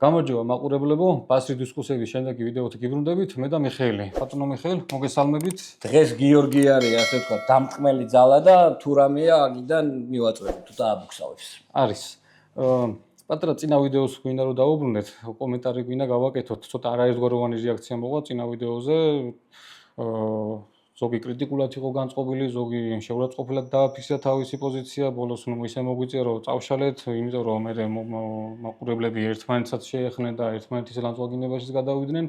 გამარჯობა მაყურებლებო, ბასრი დისკუსიების შემდეგი ვიდეოთი გიბრუნდებით, მე და მიხეილი. ბატონო მიხეილ, მოგესალმებით. დღეს გიორგი არის, ასე ვთქვათ, დამწყმელი ძალა და თუ რამეა აქედან მივაწვევი, თუ დააბუქსავებს. არის. პატრა წინა ვიდეოს გვინდა რომ დავუბრუნდეთ, კომენტარი გვინდა გავაკეთოთ, ცოტა არაერთგვაროვანი რეაქცია მოყვა წინა ვიდეოზე. ზოგი კრიტიკულად იყო განწყობილი, ზოგი შეურაცხყოფილად დააფიქსირა თავისი პოზიცია, ბოლოს ისე მოგვიწია რომ წავშალეთ, იმიტომ რომ მე მაყურებლები ერთმანეთსაც შეეხნენ და ერთმანეთის ლანძღვა-გინებაშიც გადავიდნენ.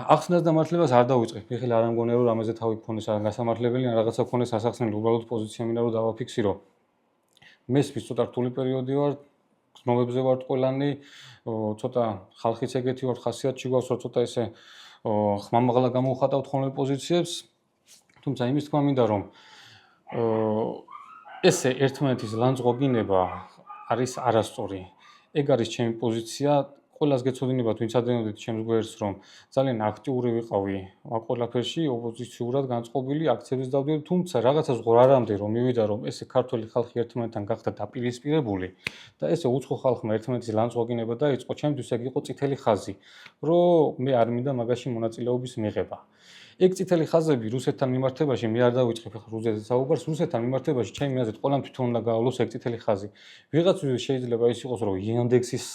ახსნას და მართლებას არ დავიწყე. ხელი არ ამგონია რომ ამაზე თავი გქონდეს გასამართლებელი, რაღაცა გქონდეს ასახსნელი, უბრალოდ პოზიცია მინდა რომ დავაფიქსირო. მესმის ცოტა რთული პერიოდი ვარ, გზნობებზე ვარ ყველანი, ცოტა ხალხიც ეგეთი ვარ, ხასიათში გვაქვს რომ ცოტა ესე ხმამაღლა გამოვხატავთ ხოლმე პოზიციებს, თუმცა იმის თქმა მინდა რომ ესე ერთმანეთის ლანძღვა-გინება არის არასწორი. ეგ არის ჩემი პოზიცია. ყველას გეცოდინებათ, ვინც ადევნებდით ჩემს გვერდს, რომ ძალიან აქტიური ვიყავი ამ ყველაფერში, ოპოზიციურად განწყობილი, აქციებს დავდივარ, თუმცა რაღაცას ღრარამდე რომ მივიდა, რომ ესე ქართველი ხალხი ერთმანეთთან გახდა დაპირისპირებული და ესე უცხო ხალხმა ერთმანეთის ლანძღვა-გინება დაიწყო, ჩემთვის ეგ იყო წითელი ხაზი, რომ მე არ მინდა მაგაში მონაწილეობის მიღება. ეგ წითელი ხაზები რუსეთთან მიმართებაში მე არ დავიწყებ ახლა რუსეთზე საუბარს, რუსეთთან მიმართებაში ჩემი აზრით ყველამ თვითონ უნდა გაავლოს ეგ წითელი ხაზი. ვიღაცისთვის შეიძლება ის იყოს, რომ იანდექსის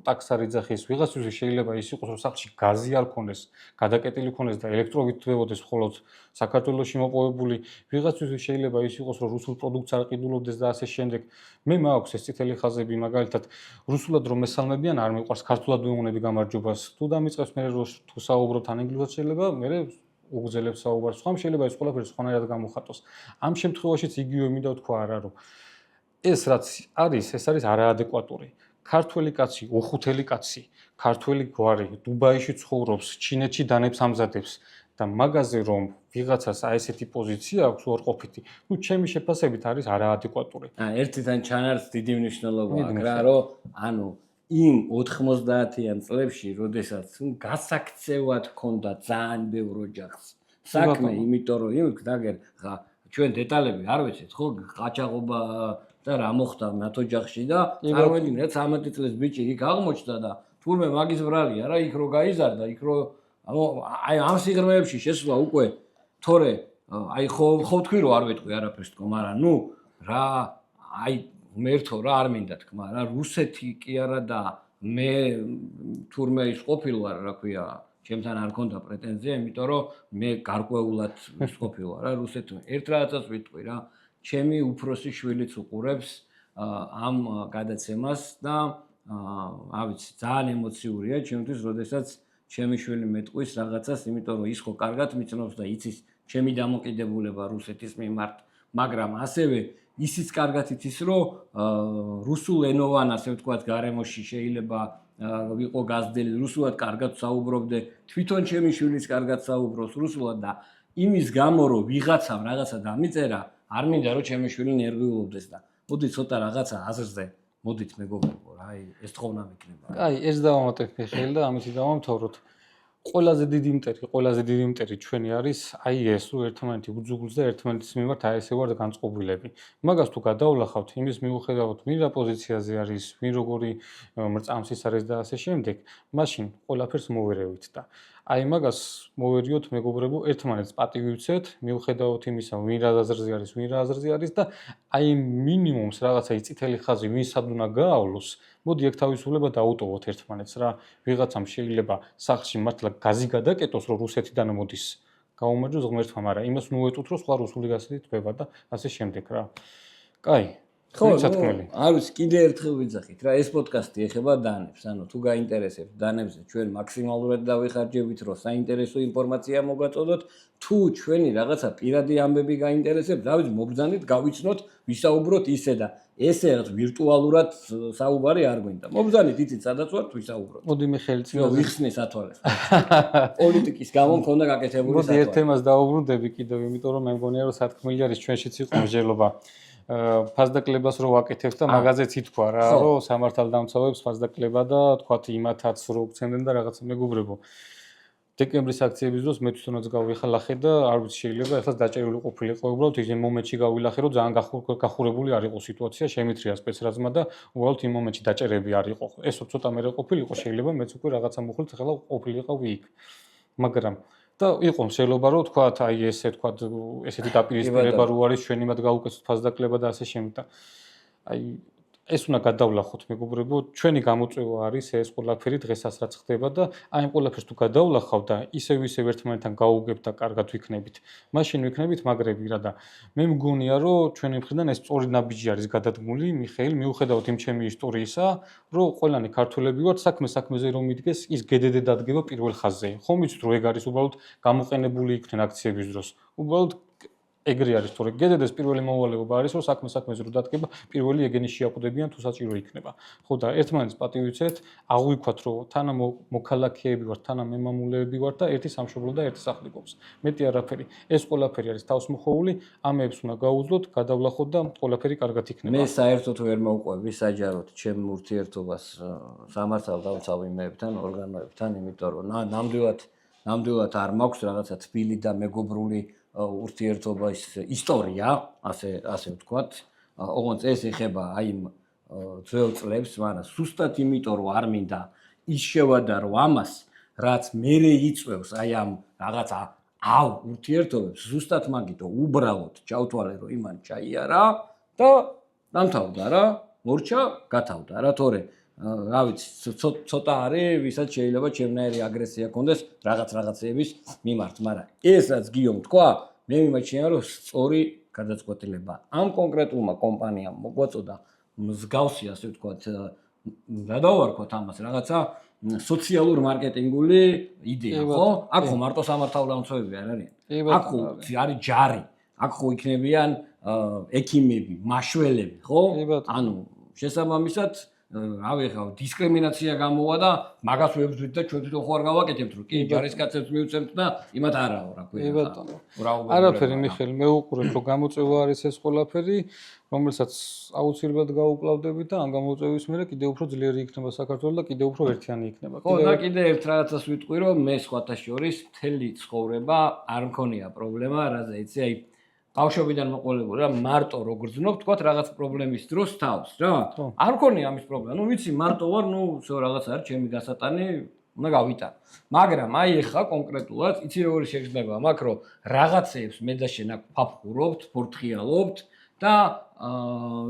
ტაქსს არ იძახის, ვიღაცისთვის შეიძლება ის იყოს, რომ სახლში გაზი არ ქონდეს, გადაკეტილი ქონდეს და ელექტროვიტვებოდეს მხოლოდ საქართველოში მოპოვებული, ვიღაცისთვის შეიძლება ის იყოს, რომ რუსულ პროდუქტს არ ყიდულობდეს და ასე შემდეგ. მე მაქვს ეს წითელი ხაზები, მაგალითად, რუსულად რომ მესალმებიან, არ მიყვარს, ქართულად ვეუბნები გამარჯვებას. თუ დამიწყებს მე თუ საუბრობთ ანглийურად შეიძლება, მე უგზელებს საუბარს, ხომ შეიძლება ეს ყველაფერი სხვანაირად გამოხატოს. ამ შემთხვევაშიც იგივე მინდა ვთქვა არა რომ ეს რაც არის, ეს არის არაადეკვატური. ქართველი კაცი, ოხუთელი კაცი, ქართველი გვარი, დუბაიში ცხოვრობს, ჩინეთში დანებს ამზადებს და მაგაზე რომ ვიღაცას აი ესეთი პოზიცია აქვს უარყოფითი, ნუ ჩემი შეფასებით არის არაადეკვატური. ერთიდან ჩანარს დიდი მნიშვნელობა აქვს რა, რომ ანუ იმ 90-იან წლებში, როდესაც გასაქცევად ჰქონდა ძალიან ბევრ ოჯახს საქმე, იმიტომ რომ იმით დაგერ ხა ჩვენ დეტალები არ ვიცით, ხო, ყაჩაღობა და რა მოხდა მათ ოჯახში და წარმოიდგინეთ 13 წლის ბიჭი იქ აღმოჩნდა და თურმე მაგის ბრალია რა, იქ რო გაიზარდა, იქ რო აი ამ სიღრმეებში შესვლა უკვე თორე აი ხო თქვი რომ არ ვეტყვი არაფერს თქო, მაგრამ ნუ რა აი მერთო რა არ მინდა თქმა რა, რუსეთი კი არა და მე თურმე ის ყოფილ ვარ, რა ქვია, ჩემთან არ ქონდა პრეტენზია, იმიტომ რომ მე გარკვეულად ის ყოფილ ვარ რა რუსეთთან. ერთ რაღაცას ვიტყვი რა, ჩემი უფროსი შვილიც უყურებს ამ გადაცემას და ავიცი, ძალიან ემოციურია ჩემთვის, როდესაც ჩემი შვილი მეტყვის რაღაცას, იმიტომ რომ ის ხო კარგად მიცნობს და იცის ჩემი დამოკიდებულება რუსეთის მიმართ, მაგრამ ასევე ისიც კარგად იცის, რომ რუსულ ენოვან, ასე ვთქვათ, გარემოში შეიძლება ვიყო გაზრდილი, რუსულად კარგად საუბრობდე, თვითონ ჩემი შვილიც კარგად საუბრობს რუსულად და იმის გამო, რომ ვიღაცამ რაღაცა დამიწერა, არ მინდა რომ ჩემი შვილი ნერვიულობდეს და მოდი ცოტა რაღაცა აზრზე, მოდით მეგობრებო, რა, ეს თხოვნა მექნება. აი, ეს დავამატებ ხელი და ამით დავამთავროთ. ყველაზე დიდი მტერი ჩვენი არის აი ეს რომ ერთმანეთი უძუგლს და ერთმანეთის მიმართ აი ესე ვარ განწყობილები. მაგას თუ გადავლახავთ იმის მიუხედავად, ვინ რა პოზიციაზე არის, ვინ როგორი მრწამსის არის და ასე შემდეგ, მაშინ ყველაფერს მოვერევით და აი მაგას მოვერიოთ მეგობრებო, ერთმანეთს პატივი ვცეთ, მიუხედავად იმისა, ვინ რა აზრზე არის და აი მინიმუმს რაღაცა ის წითელი ხაზი ვინ სად უნდა გაავლოს, მოდი ეგ თავისუფლება დაუტოვოთ ერთმანეთს რა. ვიღაცამ შეიძლება სახლში მართლა გაზი გადაკეტოს, რომ რუსეთიდან მოდის. გაუმარჯოს ღმერთმა, მაგრამ იმას ნუ ეტყვით, რომ სხვა რუსული გასეთი თქება და ასე შემდეგ რა. კაი. ხო, არ ვიცი, კიდე ერთხელ ვიძახით რა, ეს პოდკასტი ეხება დანებს, ანუ თუ გაინტერესებთ დანებზე, ჩვენ მაქსიმალურად დავიხარჯებით, რომ საინტერესო ინფორმაცია მოგაწოდოთ, თუ ჩვენი რაღაცა პირადი ამბები გაინტერესებთ, რა ვიცი, მობრძანეთ, გავიცნოთ, ვისაუბროთ ისე და ესე რაღაც ვირტუალურად საუბარი არ გვინდა. მობრძანეთ, იცით, სადაც ვართ, ვისაუბროთ. მოდი მიხეილ ვიხსნე სათვალეს. პოლიტიკის გამო მქონდა გაკეთებული სათვალე. მოდი ერთ თემას დავუბრუნდები კიდევ, იმიტომ რომ მე მგონია, რომ სათქმელი არის ჩვენშიც იყო მსჯელობა. ფასდაკლებას რო ვაკეთებთ და მაგაზეც ითქვა რა, რომ სამართალდამცავებს ფასდაკლება და თქვათ იმათაც რო გცემდნენ და რაღაცა მეგობრებო. დეკემბრის აქციების დროს მე თვითონაც გავიხალახე და არ ვიცი შეიძლება ეხლა დაჭერილი ყოფილიყო უბრალოდ იმ მომენტში გავილახე რომ ძალიან გახურებული არ იყო სიტუაცია შემithრია სპეცრაზმა და უბრალოდ იმ მომენტში დაჭერები არ იყო ესო ცოტა მერე ყოფილიყო შეიძლება მეც უკვე რაღაცა მოხდით ეხლა ყოფილიყავი იქ მაგრამ და იყო შეიძლება რომ თქვა აი ესე თქვა ესეთი დაპირისპირება რო არის ჩვენი მათ გაუკეთოთ ფასდაკლება და ასე შემდეგ აი ეს უნდა გადავლახოთ მეგობრებო ჩვენი გამოწვევა არის ეს ყველაფერი დღესაც რაც ხდება და აი ამ ყველაფერს თუ გადავლახავ და ისევ ერთმანეთთან გაუგებ და კარგად ვიქნებით მაშინ ვიქნებით მაგრები რა და მე მგონია რომ ჩვენი მხრიდან ეს სწორი ნაბიჯი არის გადადგმული მიხეილ მიუხედავად იმ ჩემი ისტორიისა რომ ყველანი ქართველები ვართ საქმეზე რომ მიდგეს ის გედედე დადგება პირველ ხაზზე ხომ იცით რომ ეგ არის უბრალოდ გამოყენებული იქნენ აქციების დროს უბრალოდ ეგრე არის თორე გედედეს პირველი მოვალეობა არის რომ საქმეზე რომ დადგება პირველი ეგენი შეაყუდებიან თუ საჭირო იქნება ხო და ერთმანეთს პატივიცეთ აღვიქვათ რომ თანა მოქალაქეები ვართ თანა მემამულეები ვართ და ერთი სამშობლო და ერთი სახლი გვაქვს მეტი არაფერი ეს ყველაფერი არის თავს მოხოვული ამებს უნდა გაუძლოთ გადავლახოთ და ყველაფერი კარგად იქნება მე საერთოდ ვერ მოვყვები საჯაროდ ჩემ ურთიერთობას სამართალ დავცავ იმებთან ორგანოებთან იმიტომ რომ ნამდვილად არ მაქვს რაღაცა თბილი და მეგობრული ურთიერთობის ისტორია, ასე ვთქვათ. ოღონდ ეს ეხება აი ძველ წლებს, მაგრამ სუსტად იმიტომ რომ არ მინდა ის შევადარო ამას, რაც მერე იწვევს აი ამ რაღაცა ურთიერთობებს, ზუსტად მაგითო უბრალოდ ჩავთვალე რომ იმან ჩაიარა და დამთავრდა რა, მორჩა, გათავდა რა, თორე რა ვიცი, ცოტა არის, ვისაც შეიძლება ჩემნაირი აგრესია კონდეს რაღაცეების მიმართ, მაგრამ ეს რაც გიომ თქვა, მე მიმაჩნია რომ სწორი გადაწყვეტილება. ამ კონკრეტულმა კომპანიამ მოგვაწოდა მსგავსი, ასე ვთქვათ, რა დავარქვათ ამას, რაღაცა სოციალურ მარკეტინგული იდეა, ხო? აქ ხო მარტო სამართალდამცავები არ არიან. აქ ხო არის ჯარი, აქ ხო იქნებიან ექიმები, მაშველები, ხო? ანუ შესაბამისად რავი ხა დისკრიმინაცია გამოვა და მაგას ვებძვით და ჩვენ თვითონ ხوار გავაკეთებთ რომ კი ჯარისკაცებს მივცემთ და იმათ არაო რა ქვია არაფერი მიხეილ მე უყურებ რომ გამოწვევა არის ეს ყველაფერი რომელსაც აუცილებლად გაუკლავდებით და ამ გამოწვევის მერე კიდევ უფრო ძლიერი იქნება საქართველოს და კიდევ უფრო ერთიანი იქნება ხო და კიდევ ერთ რაღაცას ვიტყვი რომ მე სხვათა შორის მთელი ცხოვრება არ მქონია პრობლემა რაზე იცი აი ბავშვობიდან მოყოლებული რა მარტო როგორ ძნობ თქვათ რაღაც პრობლემის დროს თავს რა არ მქონია ამის პრობლემა ნუ ვიცი მარტო ვარ ნუ всё რაღაც არის ჩემი გასატანი უნდა გავიტანო მაგრამ აი ეხა კონკრეტულად იცი როგორი შეგრძნება მაგ რომ რაღაცეებს მე და შენ აქ ფაფხურობთ ფორთხიალობთ და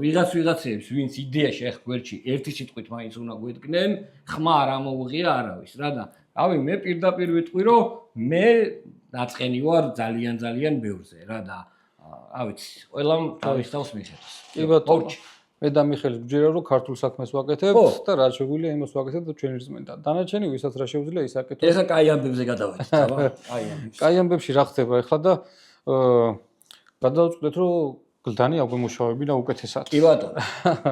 ვიღაცეებს ვინც იდეაში ახ გვერდში ერთი სიტყვით მაინც უნდა გვედგნენ ხმა არ ამოუღია არავის რა და რავი მე პირდაპირ ვიტყვი რომ მე დაწყენი ვარ ძალიან ბევრზე რა და ავიცი, ყველამ თავის თავს მიხედავს. კი ბატონო. მე და მიხეილს გვჯერა რომ ქართულ საქმეს ვაკეთებთ და რა შეგვიძლია იმას ვაკეთებთ და ჩვენი რწმენდა. დანარჩენი ვისაც რა შეუძლია ის აკეთოს. ეხა კაი ამბებზე გადავიდეთ, აბა? კაი ამბებში რა ხდება ეხლა და გადავწყვეტეთ რომ გლდანი აგვემუშავებინა უკეთესად. კი ბატონო.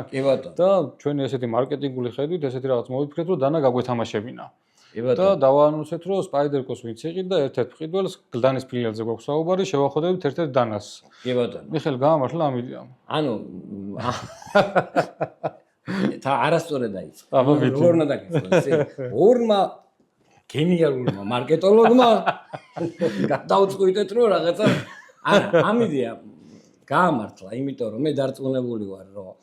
კი ბატონო. და ჩვენი ესეთი მარკეტინგული ხედვით ესეთი რაღაც მოვიფიქრეთ რომ დანა გაგვეთამაშებინა. და დავაანონსეთ რომ სპაიდერკოს ვინც იყიდ და ერთ-ერთ მყიდველს გლდანის ფილიალზე გვაქვს საუბარი შევახვედებით ერთ-ერთ დანას. კი ბატონო. მიხეილ გამართლა ამიდია. ანუ და არასწორად დაიწყო. როგორ უნდა დაგიწყო? ორმა გენიალურმა მარკეტოლოგმა გადაუწყვიტეთ რომ რაღაცა არა ამიდია გაამართლა, იმიტომ რომ მე დარწმუნებული ვარ რომ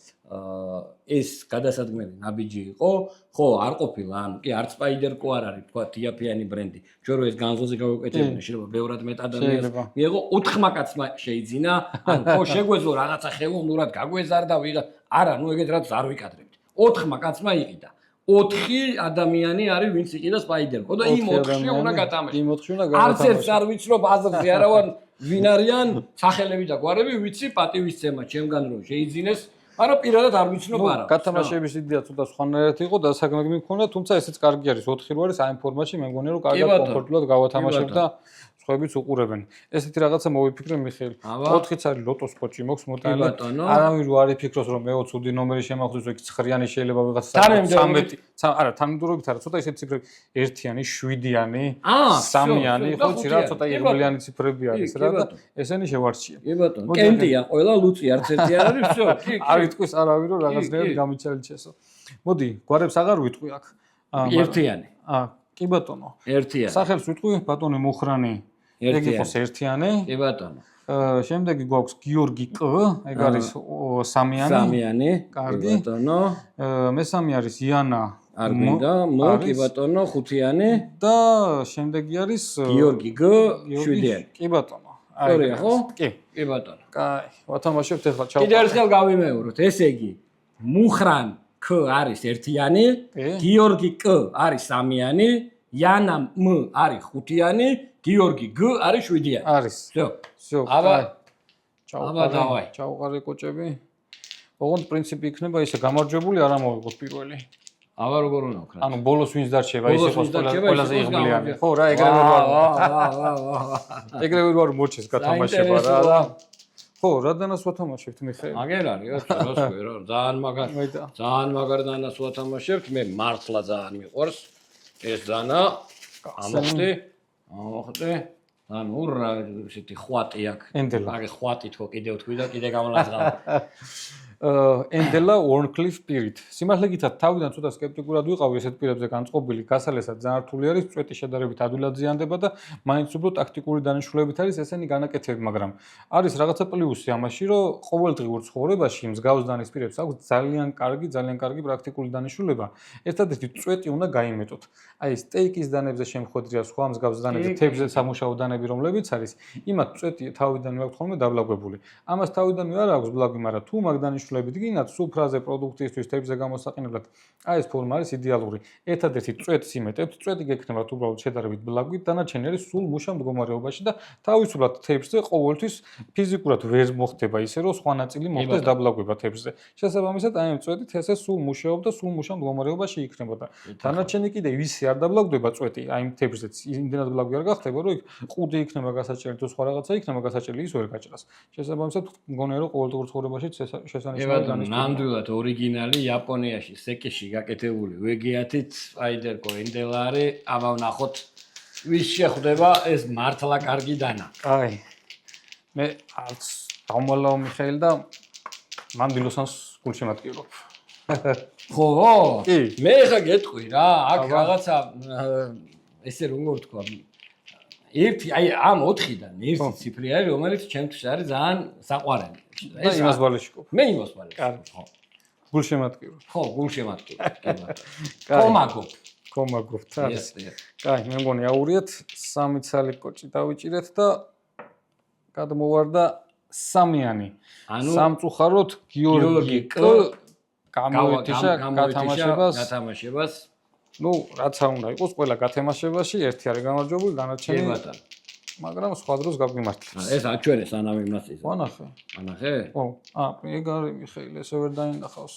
ეს გადასადგმელი ნაბიჯი იყო, ხო, არ ყოფილა, ანუ კი არც სპაიდერკო არ არის, თქვა იაფიანი ბრენდი. ჩვენ რო ეს განზოზე გავუკეთებინა, შეიძლება ბევრად მეტ ადამიანს მიიღო 4 კაცმა შეიძინა, ანუ ხო შეგვეძლო რაღაცა ხელოვნურად გაგვეზარდა ვიღა, არა, ნუ ეგეთ რაც არ ვიკადრებთ. 4 კაცმა იყიდა. 4 ადამიანი არის ვინც იყიდა სპაიდერკო და იმ 4-ში უნდა გათამაშო. იმ 4-ში უნდა გათამაშო. არც ერთს არ ვიცნობ აზრზე არა ვარ ვინ არიან სახელები და გვარები ვიცი პატივისცემა ჩემგან რომ შეიძინეს არა პირადად არ ვიცნობ არა გათამაშების იდეა ცოტა სხვანაირად იყო და საგმები მქონდა თუმცა ესეც კარგი არის 4 რო არის აი ამ ფორმატში მე მგონია რომ კარგად კომფორტულად გავათამაშებ და სხვაებიც უყურებენ ესეთი რაღაცა მოვიფიქრე მიხეილ 4-იც არის ლოტოს კოჭი მოქვს მოტანილი არავინ რო არ იფიქროს რომ მე 20 ნომერი შემოხვდეს იქ 9-იანი შეიძლება ვიღაც 13 არა თანმიმდევრობით არა ცოტა ისეთი ციფრები 1-იანი 7-იანი 3-იანი ხო იცი რა ცოტა იღბლიანი ციფრები არის რა და ესენი შევარჩია კი ბატონო კენტია ყველა ლუწი არც ერთი არ არის всё კი არ იტყვის არავინ რომ რაღაცნაირად გამიჩალიჩესო მოდი გვარებს აღარ ვიტყვი აქ 1-იანი კი ბატონო. ერთიანი. სახელს ვიტყვი ბატონი მუხრანი. ეგ იყოს ერთიანი. კი ბატონო. შემდეგი გვაქვს გიორგი კ, ეგ არის სამიანი. სამიანი. კარგი. ბატონო. მესამე არის იანა არ გინდა, კი ბატონო, ხუთიანი და შემდეგი არის გიორგი გ, შვიდიანი. კი ბატონო. სწორია ხო? კი. კი ბატონო. კაი, ვათამაშებთ ახლა ჩავ. კიდევ ერთხელ გავიმეოროთ, ესე იგი, მუხრან ქ არის ერთიანი, გიორგი კ არის სამიანი, იანა մ არის ხუთიანი, გიორგი გ არის შვიდიანი. არის. всё. ჩავყარე კოჭები. ოღონდ პრინციპი იქნება ისე გამარჯვებული არ ამოვიღოთ პირველი. აბა როგორ უნდა ვქრა? ანუ ბოლოს ვინც დარჩება, ის იყოს ყველაზე იღბლიანი. ხო რა, ეგრევე ვარ. ეგრევე ვარ მოჩეს გათამაშება რა. ხო, რადგანაც ვათამაშებთ მიხეილ? აგერ არის, როსკო რა, ძალიან მაგარ დანას ვათამაშებთ, მე მართლა ძალიან მიყვარს ეს დანა. ამოხტე. ანუ რა ისეთი ხვატი აქვს. აგე ხვატი თქო კიდევ თქვი და კიდე გამლაძღავ. ენდელა ვორნკლიფ პირით. სიმართლე გითხრათ, თავიდან ცოტა სკეპტიკურად ვიყავი ესეთ პირებზე განწყობილი, გასალესად ძალიან რთული არის, წვეტი შედარებით ადვილად ზიანდება და მაინც უფრო ტაქტიკური დანიშნულებით არის ესენი განაკეთები, მაგრამ არის რაღაცა პლუსი ამაში, რომ ყოველდღიურ ცხოვრებაში მსგავს დანის პირებს აქვს ძალიან კარგი პრაქტიკული დანიშნულება. ერთადერთი წვეტი უნდა გაიმეტოთ. აი სტეიკის დანებზე შემხვედრია სხვა მსგავს დანებზე, თევზზე სამუშაო დანები რომლებიც არის, იმათ წვეტი თავიდანვე აქვს ხოლმე დაბლაგვებული. ამას თავიდანვე არ აქვს ბლაგვი, მაგრამ თუ მაგ დანიშნულებით გინათ სუფრაზე პროდუქტისთვის თევზზე გამოსაყენებლად, აი ეს ფორმა არის იდეალური. ერთადერთი წვეტს იმეტებთ, წვეტი გექნებათ უბრალოდ შედარებით ბლაგვით, დანარჩენი არის სულ მუშა მდგომარეობაში და თავისუფლად თევზზე ყოველთვის ფიზიკურად ვერ მოხდება ისე, რომ სხვა ნაწილი მოხდეს დაბლაგვება თევზზე. შესაბამისად, აი ამ წვეტით ესე სულ მუშაობდა, სულ მუშა მდგომარეობაში იქნებოდა. დანარჩენი კიდე ვისი არ დაბლაგვდება წვეტი, აი ამ თევზზეც იმდენად ბლაგვი არ გახდება, რომ იქ ყუდი იქნება გასაჭერი თუ სხვა რაღაცა იქნება გასაჭერი, ის ვერ გაჭრას. შესაბამისად, მგონია რომ ყოველდღიურ ცხოვრებაშიც შესანიშნავი დანიშნულება. ნამდვილად ორიგინალი იაპონიაში სეკეში გაკეთებული ვეგეათით სპაიდერკო ენდელა არის. აბა ვნახოთ ვის შეხვდება ეს მართლა კარგი დანა. აი. მე არც დავმალავ მიხეილ და მანდილოსანს გულშემატკივრობ. ხო? კი. მე ხა გეტყვი რა, აქ რაღაცა ესე როგორ თქვა ერთი აი ამ 4-დან ერთი ციფრი არის, რომელიც ჩემთვის არის ძალიან საყვარელი. ეს იმას ვალეშიკობ. მე იმას ვალეშიკობ. ხო. გულშემატკივრობ. ხო, გულშემატკივრობ. კი ბატონო. კომაგობთ არის. კაი, მე მგონი აურიეთ, 3 ცალი კოჭი დავიჭირეთ და გადმოვარდა სამიანი. ანუ სამწუხაროდ გიორგი კ გამოეთიშა გათამაშებას. ნუ რაც არ უნდა იყოს, ყველა გათამაშებაში ერთი არის გამარჯვებული, დანარჩენი ბატონო. მაგრამ სხვა დროს გაგვიმართლებს. ეს აჩვენე სანამ იმას ის. ვანახე. ანახე? ხო. ეგ არის მიხეილ, ესე ვერ დაინახავს.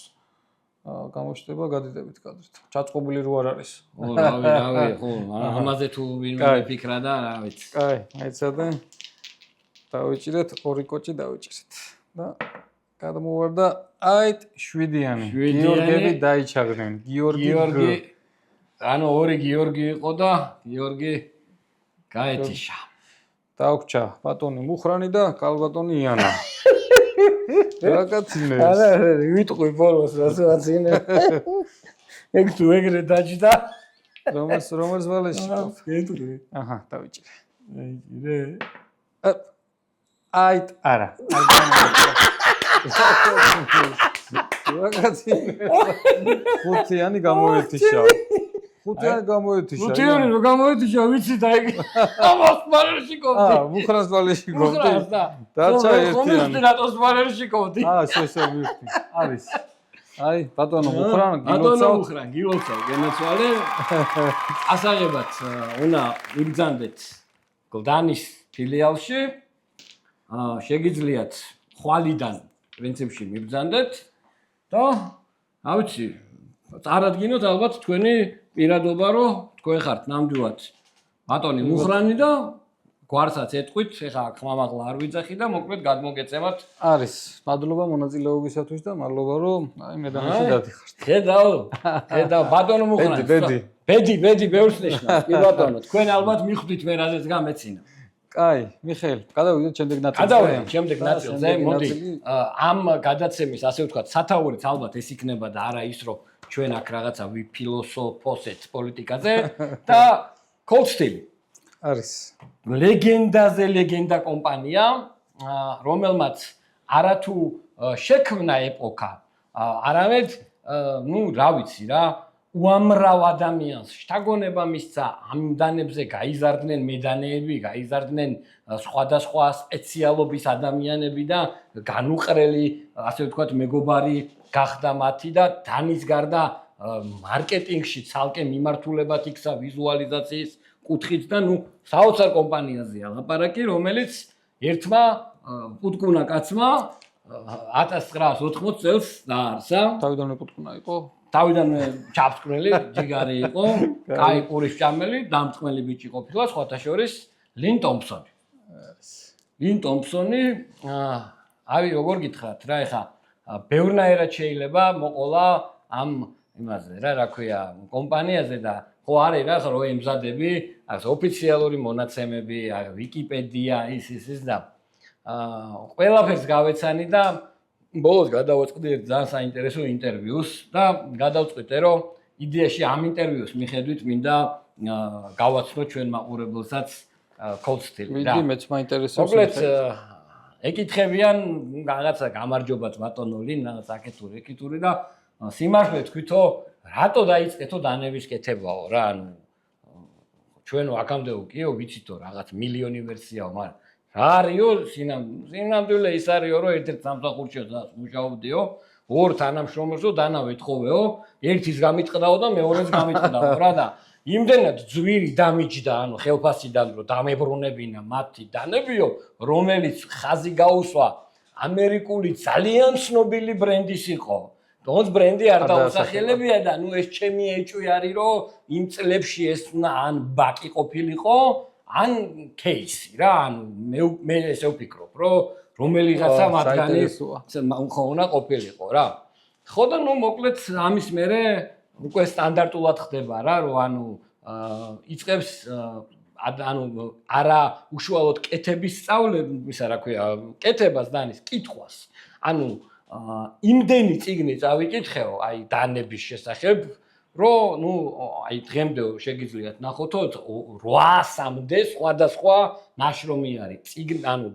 გამოჩდება გადიდებით კადრით. ჩაწყობილი რო არ არის. ხო, რავი, ხო. ამაზე თუ ვინმე ფიქრა და რა ვიცი. კაი, აიცადე. დავიჭირეთ, 2 კოჭი დავიჭირეთ. და გადმოვარდა აით 7-იანი. გიორგები დაიჩაგდნენ. გიორგი ანუ 2 გიორგი იყო და გიორგი გაეთიშა. დაგვჭა ბატონი მუხრანი და კალბატონი იანა. რაკაცინე. არა, ვიტყვი ბოლოს რასაცინე. ეგ თუ ეგრე დაჭდა. რომელს ვალეშიკობ? გეტყვი. აჰა, დავიჭირე. დაიჭირე. აით არა. რაკაცინე. 5-იანი გამოეთიშა. 5-იანი გამოეთიშა. 5-იანი რო გამოეთიშა, ვიცი და ეგ ამას ვალეშიკობდი. მუხრანს ვალეშიკობდი. მუხრანს და. დაჩა 1-იანი. კომისტინატოს ვალეშიკობდი. ესე მივხვდი. არის. აი, ბატონო მუხრან, გილოცავ, გენაცვალე. ასაღებად უნდა იბრძანდეთ გლდანის ფილიალში. შეგიძლიათ ხვალიდან პრინციპში მიბრძანდეთ და ავიცი, წარადგინოთ ალბათ თქვენი პირადობა, რომ თქვენ ხართ ნამდვილად ბატონი მუხრანი და გვარსაც ეტყვით, ეხლა ხმამაღლა არ ვიძახი და მოკლედ გადმოგეწევათ. არის. მადლობა მონაწილეობისათვის და მადლობა, რომ აი მე დამაში დადიხართ. ხედავ, ბატონო მუხრანი. ბედი, ბევრს ნიშნავს. კი ბატონო, თქვენ ალბათ მიხვდით მე რაზეც გამეცინა. კაი, მიხეილ, გადავიდეთ შემდეგ ნაწილზე. გადავიდეთ შემდეგ ნაწილზე. მოდი, ამ გადაცემის ასე ვთქვათ, სათაურიც ალბათ ეს იქნება და არა ის, რომ ჩვენ აქ რაღაცა ვიფილოსოფოსეთ პოლიტიკაზე და Cold Steel არის ლეგენდა კომპანია, რომელმაც არათუ შექმნა ეპოქა, არამედ რა ვიცი რა, უამრავ ადამიანს შთაგონება მისცა, ამ დანებზე გაიზარდნენ მედანეები, გაიზარდნენ სხვადასხვა სპეციალობის ადამიანები და განუყრელი, ასე ვთქვათ, მეგობარი გახდა მათი და დანის გარდა მარკეტინგში ცალკე მიმართულებად იქცა ვიზუალიზაციის კუთხით და საოცარ კომპანიაზეა ლაპარაკი, რომელიც ერთმა პუტკუნა კაცმა 1980 წელს დაარსა. თავიდანვე პუტკუნა იყო? თავიდანვე ჩაფსკრელი ჯიგარი იყო, კაი პურის ჭამელი, დამწყმელი ბიჭი ყოფილა, სხვათა შორის ლინ ტომპსონი. ლინ ტომპსონი, როგორ გითხრათ რა, ეხა ბევრნაირად შეიძლება მოყოლა ამ იმაზე რა ქვია, კომპანიაზე და ხო არის რა, რო ემზადები, აქვს ოფიციალური მონაცემები, ვიკიპედია, ის და ყველაფერს გავეცანი და ბოლოს გადავაწყდი ერთ ძალიან საინტერესო ინტერვიუს და გადავწყვიტე, რომ იდეაში ამ ინტერვიუს მიხედვით მინდა გავაცნო ჩვენ მაყურებელსაც Cold Steel. ვიდი მეც მაინტერესებს. მოკლედ ეკითხებიან რაღაცა გამარჯობათ ბატონო ლინ, რაღაც აკეთური და სიმართლე თქვითო, რატო დაიწყეთო დანების კეთებაო რა, ანუ ჩვენო აქამდე უკიო ვიცითო რაღაც მილიონი ვერსიაო, მაგრამ რა არისო სინამდვილე ის არისო, რომ ერთ-ერთ სამსახურშიო მუშაობდიო, ორ თანამშრომელსო დანა ვეთხოვეო, ერთის გამიტყდაო და მეორეს გამიტყდაო რა და იმდენად ძვირი დამიჯდა, ანუ ხელფასიდან რომ დამებრუნებინა მათი დანებიო, რომელიც ხაზი გაუსვა ამერიკული ძალიან ცნობილი ბრენდის იყო. თუნდაც ბრენდი არ დაუსახელებია და ეს ჩემი ეჭვი არის, რომ იმ წლებში ეს ან ბაკი ყოფილიყო, ან кейსი რა, ანუ მე ესე ვფიქრობ, რომ რომელიღაცა მათგანი ხო უნდა ყოფილიყო რა. ხო და მოკლედ ამის მერე უკვე სტანდარტულად ხდება რა, რომ იწყებს არა უშუალოდ კეთების სწავლების, რა ქვია, კეთებას დანის კითხვას. იმდენი წიგნი წავიკითხეო, დანების შესახებ, რომ დღემდე შეგიძლიათ ნახოთო 800-მდე სხვადასხვა ნაშრომი არის.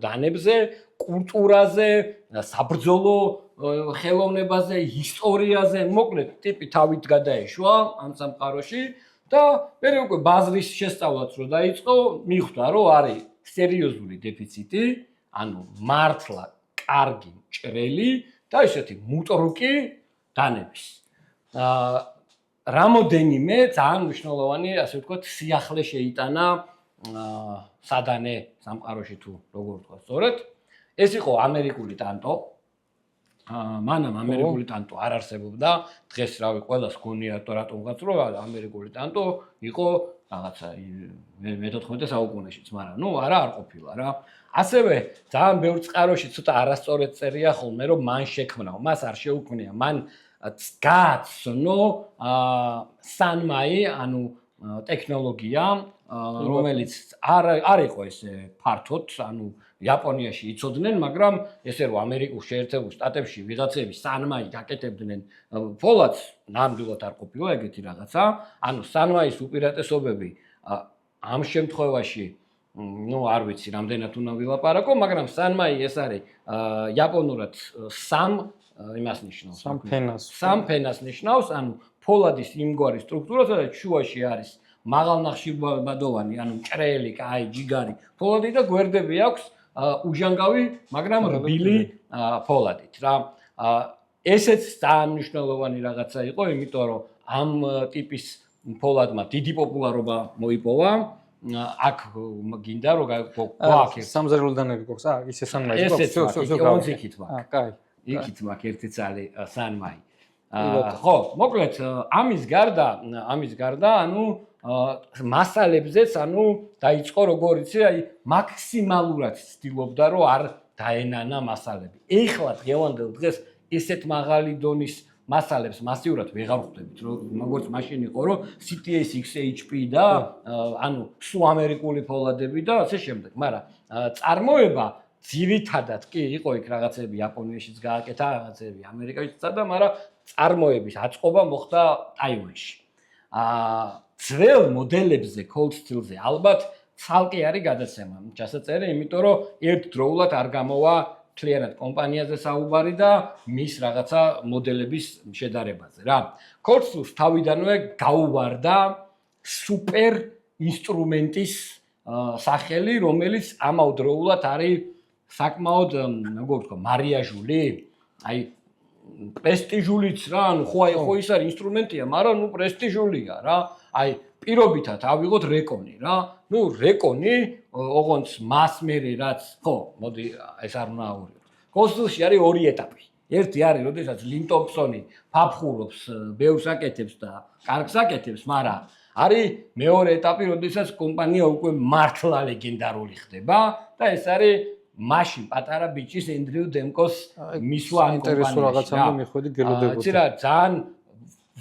დანებზე, კულტურაზე, საბრძოლო ხელოვნებაზე, ისტორიაზე, მოკლედ ტიპი თავით გადაეშვა ამ სამყაროში და მე უკვე ბაზრის შესწავლაც რო დაიწყო, მიხვდა რომ არის სერიოზული დეფიციტი, მართლა კარგი მჭრელი და ესეთი მუტრუკი დანების. რამოდენიმე ძალიან მნიშვნელოვანი, ასე ვთქვათ, სიახლე შეიტანა სადანე სამყაროში თუ როგორ ვთქვა სწორედ. ეს იყო ამერიკული ტანტო. მანამ ამერიკული ტანტო არ არსებობდა. დღეს რავი ყველას გონია რატომღაც რომ ამერიკული ტანტო იყო რაღაცა მე-14 საუკუნეშიც, მაგრამ არა არ ყოფილა რა. ასევე ძალიან ბევრ წყაროში ცოტა არასწორად წერია ხოლმე რომ მან შექმნა, მას არ შეუქმნია, მან გააცნო სანმაი, ტექნოლოგია, რომელიც არ იყო ესე ფართოდ, იაპონიაში იცოდნენ, მაგრამ ესე რომ ამერიკულ შეერთებულ შტატებში ვიღაცები სანმაი გაკეთებდნენ ფოლადს, ნამდვილად არ ყოფილა ეგეთი რაღაცა. სანმაის უპირატესობები ამ შემთხვევაში არ ვიცი, რამდენად უნდა ვილაპარაკო, მაგრამ სანმაი ეს არის იაპონურად იმას ნიშნავს. სამ ფენას ნიშნავს, ფოლადის იმგვარი სტრუქტურა, სადაც შუაში არის მაღალნახშირბადოვანი, მჭრელი, კაი, ჯიგარი ფოლადი და გვერდები აქვს უჟანგავი, მაგრამ რბილი ფოლადით რა. ესეც ძალიან მნიშვნელოვანი რაღაცა იყო, იმიტომ რომ ამ ტიპის ფოლადმა დიდი პოპულარობა მოიპოვა. აქ გინდა რომ გვაქვს სამზარეულო დანები გვაქვს, ისე სანმაი გვაქვს. კაი. იქით მაქვს ერთი წალი სანმაი. ხო, მოკლედ ამის გარდა, მასალებზეც, დაიწყო როგორ იცი, მაქსიმალურად ცდილობდა რომ არ დაენანა მასალები. ეხლა დღევანდელ დღეს ესეთ მაღალი დონის მასალებს მასიურად ვეღარ ხვდებით, როგორც მაშინ იყო, რომ CTS XHP და სულ ამერიკული ფოლადები და ასე შემდეგ, მაგრამ წარმოება ძირითადად კი იყო იქ რაღაცები იაპონიაშიც გააკეთა, რაღაცები ამერიკაშიც და მაგრამ წარმოების აწყობა მოხდა ტაივანში. ძველ მოდელებზე Cold Steel-ზე ალბათ ცალკე არის გადაცემა ჩასაწერი, იმიტომ რომ ერთდროულად არ გამოვა მთლიანად კომპანიაზე საუბარი და მის რაღაცა მოდელების შედარებაზე რა. Cold Steel-ს თავიდანვე გაუვარდა სუპერ ინსტრუმენტის სახელი, რომელიც ამავდროულად არის საკმაოდ, როგორ ვთქვა, მარიაჟული, აი პრესტიჟულიც რა, ანუ ხო ის არის ინსტრუმენტია, მაგრამ ნუ პრესტიჟულია რა. აი პირობითად ავიღოთ რეკონი რა. ნუ რეკონი, ოღონდ მასმერი რაც, ხო, მოდი ეს არ უნდა ავიღოთ. Cold Steel-ში არის ორი ეტაპი. ერთი არის, როდესაც ლინ ტომპსონი ფაფხურობს, ბევრს აკეთებს და კარგს აკეთებს, მაგრამ არის მეორე ეტაპი, როდესაც კომპანია უკვე მართლა ლეგენდარული ხდება და ეს არის მაშინ პატარა ბიჭის ენდრიუ დემკოს მისვლა ამ კომპანიაში. ინტერესო რაღაცამდე მიხვედი გელოდებოდი. იცი რა, ძალიან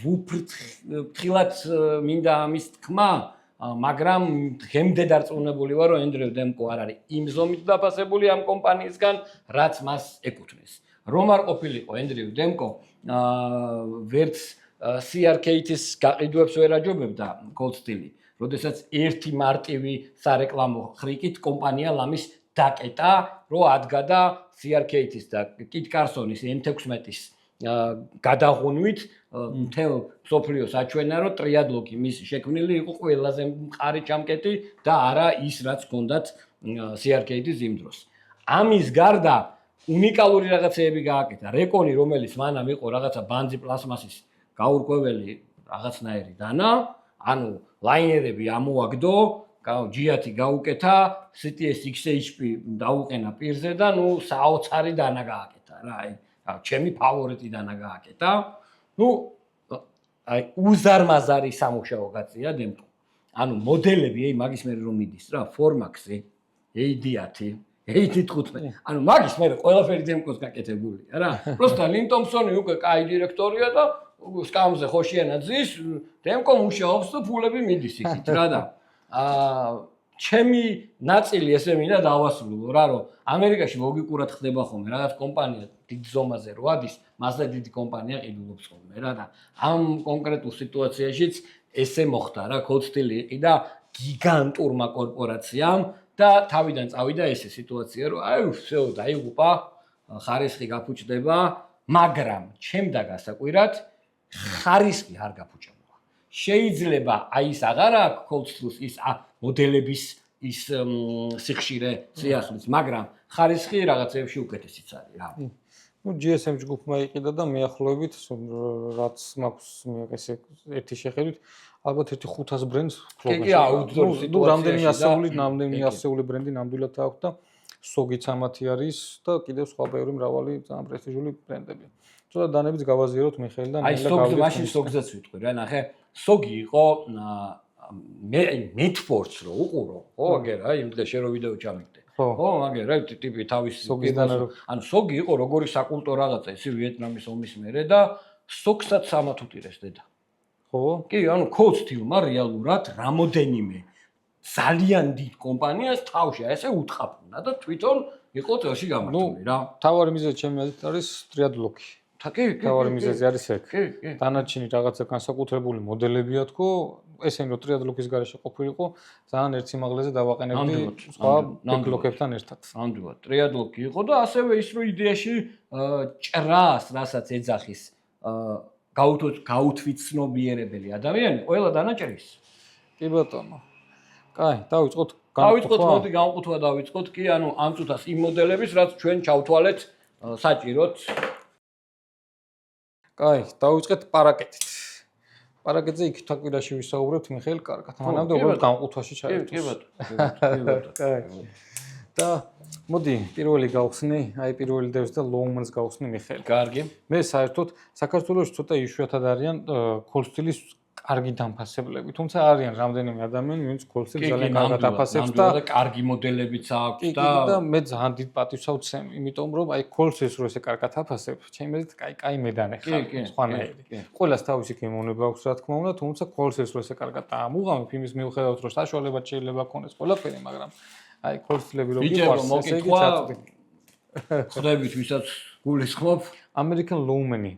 ვუფრთხილად მინდა ამის თქმა, მაგრამ დღემდე დარწმუნებული ვარ, რომ ენდრიუ დემკო არ არის იმ ზომით დაფასებული ამ კომპანიისგან, რაც მას ეკუთვნის. რომ არ ყოფილიყო ენდრიუ დემკო, ვერც CRK-ის გაყიდვებს ვერ აჯობებდა Cold Steel-ი, როდესაც ერთი მარტივი სარეკლამო ხრიკით კომპანია ლამის დაკეტა, რომ ადგა და CRK-ის და კით კარსონის M16-ის გადაღუნვით მთელ მსოფლიოს აჩვენა, რომ ტრიადლოკი მისი შექმნილი იყო ყველაზე მყარი ჩამკეტი და არა ის, რაც ჰქონდათ CRK-ის იმ დროს. ამის გარდა უნიკალური რაღაცეები გააკეთა. რეკონი, რომელიც მანამ იყო რაღაცა ბანძი პლასმასის გაურკვეველი რაღაცნაირი დანა, ანუ ლაინერები ამოაგდო, ჯიათი გაუკეთა, CTS XHP დაუყენა პირზე და ნუ საოცარი დანა გააკეთა რა, აი, ჩემი ფავორიტი დანა გააკეთა. ნუ აი უზარმაზარი სამუშაო გაწია დემკო. ანუ მოდელები, აი მაგის მერე რომ მიდის რა, Formax-ი, A10, A15. ანუ მაგის მერე ყველაფერი დემკოს გაკეთებულია რა. პროსტა ლინ ტომპსონი უკვე კაი დირექტორია და სკამზე ხოშიანად ზის, დემკო მუშაობს და ფულები მიდის იქით რა და ჩემი ნაწილი ესე მინდა დავასრულო რა, რომ ამერიკაში ლოგიკურად ხდება ხოლმე რაღაც კომპანია დიდ ზომაზე რო ადის, მასზე დიდი კომპანია ყიდულობს ხოლმე რა და ამ კონკრეტულ სიტუაციაშიც ესე მოხდა რა, Cold Steel იყიდა გიგანტურმა კორპორაციამ და თავიდან წავიდა ესე სიტუაცია, რომ აი всё, დაიღუპა, ხარისხი გაფუჭდება, მაგრამ ჩემდა გასაკვირად ხარისხი არ გაფუჭებულა. შეიძლება აი ის აღარ აქვს Cold Steel-ის ის მოდელების ის სიხშირე სიახლეც, მაგრამ ხარისხი რაღაცეებში უკეთესიც არის რა. ნუ GSM ჯგუფმა იყიდა და მეახლოებით, რაც მაქვს ესე ერთი შეხედვით, ალბათ ერთი 500 ბრენდს ფლობენ. კი, აუდიტორ სიტუაციაში. რამდენი ასეული ბრენდი ნამდვილად აქვს და SOG-იც ამათი არის და კიდევ სხვა ბევრი მრავალი ძალიან პრესტიჟული ბრენდები. ცოტა დანებიც გავაზიაროთ მიხეილ და ნელა გავდივართ. აი მაშინ SOG-ზეც ვიტყვი რა, ნახე, SOG-ი იყო Medforce რო უყურო, ხო, აგერა, იმდა შენ რო ვიდეო ჩამიგდე. ხო, აგერა, ტიპი თავის ანუ SOG-ი იყო როგორი საკულტო რაღაცა, ისი ვიეტნამის ომის მერე და SOG-საც ამათ უტირეს დედა. ხო? კი, ანუ Cold Steel-მა რეალურად რამოდენიმე ძალიან დიდ კომპანიას თავში ესე უთყაფნა და თვითონ იყო წელში გამართული რა. თავარი მიზეზი ჩემი აზრით არის ტრიადლოკი. თავარი მიზეზი არის ეგ. დანარჩენი რაღაცა განსაკუთრებული მოდებია თქო, ესენი რომ ტრიადლოკის გარეშე ყოფილიყო, ძალიან ერთ სიმაღლეზე დავაყენებდი სხვა ბეკლოკებთან ერთად. ამდენად ტრიადლოკი იყო და ასევე ის რომ იდეაში ჭრას, რასაც ეძახის გაუთვიცნობიერებელი ადამიანი, ყველა დანაჭრის. კი ბატონო. კაი, დავიწყოთ გავიწყოთ, მოდი განყოფა დავიწყოთ, კი, ანუ ამ წუთას იმ მოდელების, რაც ჩვენ ჩავთვალეთ საჭიროთ. კაი, დავიწყეთ პარაკეტით. პარაკეტზე იქ თაკვირაში ვისაუბრებთ მიხეილ კარგად. მანამდე უბრალოდ განყოფაში ჩაერთოს. კი ბატონო. კაი. და მოდი პირველი გავხსნი, აი პირველი დევს და ლოუმანს გავხსნი მიხეილ. კარგი. მე საერთოდ საქართველოში ცოტა იშვიათად არიან Cold Steel-ის კარგი დამფასებლები, თუმცა არიან რამდენიმე ადამიანი, ვინც Cold Steel-ს ძალიან კარგად აფასებს და კარგი მოდელებიც აქვს და მე ძალიან დიდ პატივს ავცემ, იმიტომ რომ აი Cold Steel-ს რო ესე კარგად აფასებ, ჩემი აზრით კაი მედანე ხარ, სხვანაირი. ყველას თავისი გემოვნება აქვს რა თქმა უნდა, თუმცა Cold Steel-ს რო ესე კარგად დაამუღამებ, იმის მიუხედავად რომ საშუალება შეიძლება ქონდეს ყველაფერი, მაგრამ აი Cold Steel-ები რო გიყვარს, ესე იგი წაწვდი. ხდებით, ვისაც გულისხმობ, American Lowman-ი.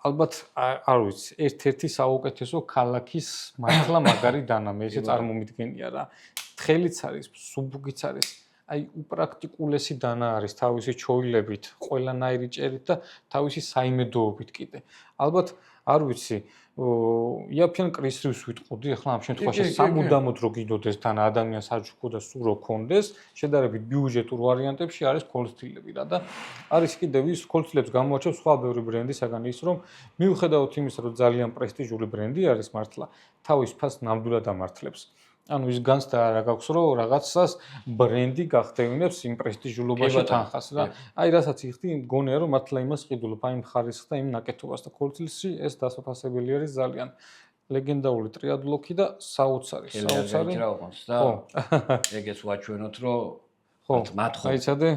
ალბათ არ ვიცი, ერთ-ერთი საუკეთესო ქალაქის მართლა მაგარი დანა, მე ესე წარმომიდგენია რა. თხელიც არის, სუბუგიც არის. აი უპრაქტიკულესი დანა არის თავისი ჩოილებით, ყველანაირი ჭერით და თავისი საიმედოობით კიდე. ალბათ არ ვიცი, იაფიან კრისრიუს ვიტყოდი, ახლა ამ შემთხვევაში სამუდამოდ რო გიდოდეს თან ადამიანს აჩუქო და სულ რო კონდეს, შედარებით ბიუჯეტურ ვარიანტებში არის ქოლსტილები რა და არის კიდევ ის ქოლსტილებს გამოაჩენს სხვა ბევრი ბრენდისაგან ის რომ მიუხედავად იმისა, რომ ძალიან პრესტიჟული ბრენდი არის მართლა, თავის ფასს ნამდვილად ამართლებს. ანუ ის განცდა რა გაქვს რომ რაღაცას ბრენდი გახდევინებს იმ პრესტიჟულობაში თანხას რა. აი რასაც იხდი, მგონია რომ მართლა იმას ყიდულობ, აი მხარისხს და იმ ნაკეთობას და ქოლსტილში ეს დასაფასებელი არის ძალიან ლეგენდარული ტრიადლოკი და საოცარი. რა უყავს და ეგეც ვაჩვენოთ რომ ხო, მათხოვ. აიცადე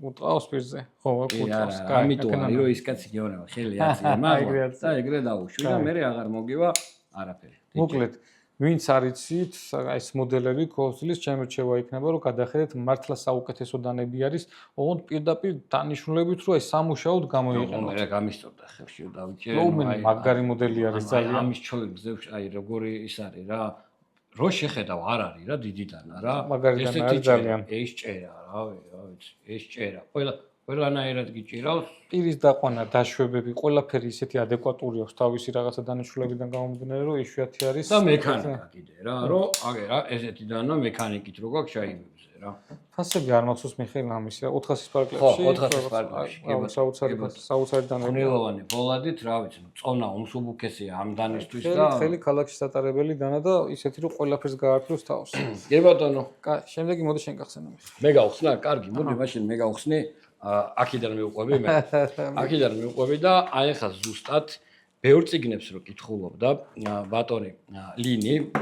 უტყავს პირზე. ხო, უტყავს. ამიტომ არის რომ ის კაცი გეონება ხელი აწია მაგვა და ეგრე დაუშვი და მე აღარ მოგივა არაფერი. მოკლედ ვინც არიცით, ეს მოდელები ქოლსტილის ჩემი რჩევა იქნება რომ გადახედეთ მართლა საუკეთესო დანები არის, ოღონდ პირდაპირ დანიშნულებით რომ ეს სამუშაოდ გამოიყენოთ. მე რა გამისწორდა ხევში რომ დავიჭერე. აი მაგარი მოდელი არის ძალიან. ამის ჩოილზე აი როგორი ის არის რა. რო შეხედავ არ არის რა დიდი დანა რა. მაგარი დანა არის ძალიან. ეს ჭერა რა ვიცი, ეს ჭერა. ყველანაირად გიჭირავს. პირის დაყვანა, დაშვებები, ყველაფერი ისეთი ადეკვატური აქვს თავისი რაღაცა დანიშნულებიდან გამომდინარე, რომ იშვიათი არის. და მექანიკა კიდე რა, რომ აგე რა, ესეთი დანა მექანიკით რო გაქვს შაიბებზე რა. ფასები არ მახსოვს მიხეილ ამის რა, 400 პარკლებში. ხო, 400 პარკლებში. საოცარი დანა. უნილოვანი ბოლადით, რა ვიცი, წონა უმსუბუქესია ამ დანისთვის და ხელი ქალაქში სატარებელი დანა და ისეთი რომ ყველაფერს გაართულოს თავს. კი ბატონო. შემდეგი მოდი შენ გახსენე მე. მე გავხსნა, კარგი, მოდი მაშინ მე გავხსნი. აქედან მივყვები მე. აქედან მივყვები და აი ახლა ზუსტად ბევრ წიგნებს რო კითხულობდა ბატონი ლინი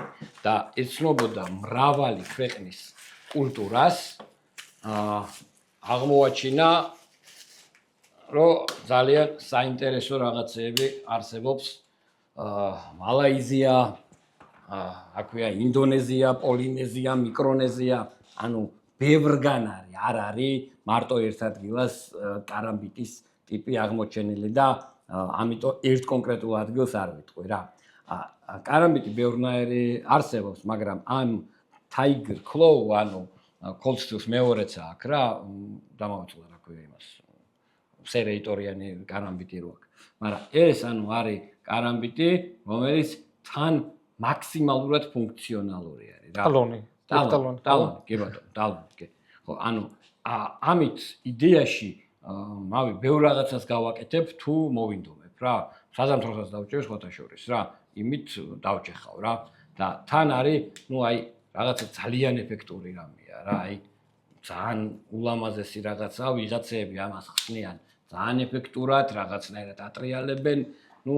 და ეცნობოდა მრავალი ქვეყნის კულტურას, აღმოაჩინა რომ ძალიან საინტერესო რაღაცეები არსებობს მალაიზია, აქვეა ინდონეზია, პოლინეზია, მიკრონეზია, ანუ ბევრგან არის, არ არის მარტო ერთ ადგილას კარამბიტის ტიპი აღმოჩენილი და ამიტომ ერთ კონკრეტულ ადგილს არ ვიტყვი რა. კარამბიტი ბევრნაირი არსებობს, მაგრამ ამ Tiger Claw, ანუ ქოლსტილს მეორეც აქვს რა, დამავიწყდა რა ქვია იმას. სერეიტორიანი კარამბიტი რო აქვს. მაგრამ ეს ანუ არის კარამბიტი, რომელიც თან მაქსიმალურად ფუნქციონალური არის რა. ტალონი. ტალონი, კი ბატონო, ტალონი, კი. ხო, ანუ ამით იდეაში მავი ბევრ რაღაცას გავაკეთებ თუ მოვინდომებ რა. საზამთროსაც დავჭერ სხვათა შორის რა. იმით დავჭეხავ რა. და თან არის, ნუ აი რაღაცა ძალიან ეფექტური რამეა რა. აი ძალიან ულამაზესი რაღაცა, ვიღაცები ამას ხსნიან ძალიან ეფექტურად, რაღაცნაირად ატრიალებენ, ნუ